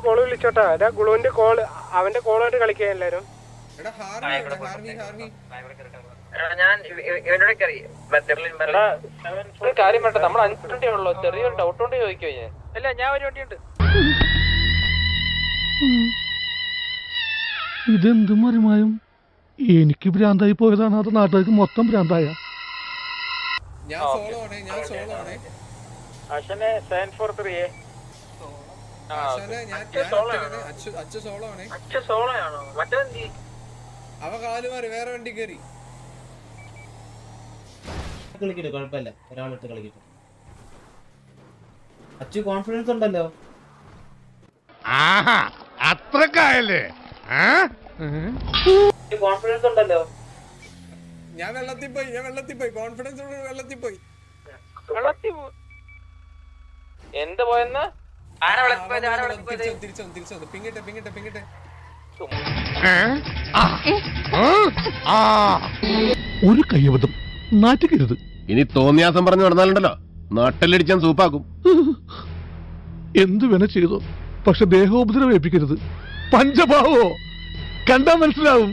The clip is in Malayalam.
കോള് വിളിച്ചോട്ടാ. ഗുളുവിന്റെ കോള്, അവന്റെ കോളായിട്ട് കളിക്കാൻ എല്ലാരും. കാര്യം വേണ്ട, നമ്മൾ 5 വണ്ടിയേ ഉള്ളൂ. ചെറിയൊരു ഡൗട്ട് കൊണ്ട് ചോദിക്കോ ഞാൻ. അല്ല, ഞാൻ ഒരു വണ്ടിയുണ്ട്. ഇതെന്ത് മറിമായും? എനിക്ക് ഭ്രാന്തായി പോയതാണ്, അത് നാട്ടുകാർക്ക് മൊത്തം ഭ്രാന്തായ. അവ കാലുമാറി വേറെ വണ്ടി കയറി. കളിക്കട്ടെ, കുഴപ്പമില്ല, ഒരാളിട്ട് കളിക്കട്ടെ. അച്ചു കോൺഫിഡൻസ് ഉണ്ടല്ലോ. അത്രക്കായല്ലേ? കോൺഫിഡൻസ് ഉണ്ടല്ലോ. ഞാൻ വെള്ളത്തിൽ പോയി കോൺഫിഡൻസ് വെള്ളത്തിൽ പോയി. എന്ത് പോയെന്ന്? തിരിച്ചു പിങ്ങിട്ടെ. ഒരു കയ്യബദ്ധം, നാറ്റിക്കരുത്. ഇനി തോന്നിയാസം പറഞ്ഞു നടന്നാലുണ്ടല്ലോ, നാട്ടിലടിച്ചാൻ സൂപ്പാക്കും. എന്തു വേണ ചെയ്തോ, പക്ഷെ ദേഹോപദ്രവേൽപ്പിക്കരുത്. പഞ്ചഭാവോ കണ്ടാ മനസ്സിലാവും.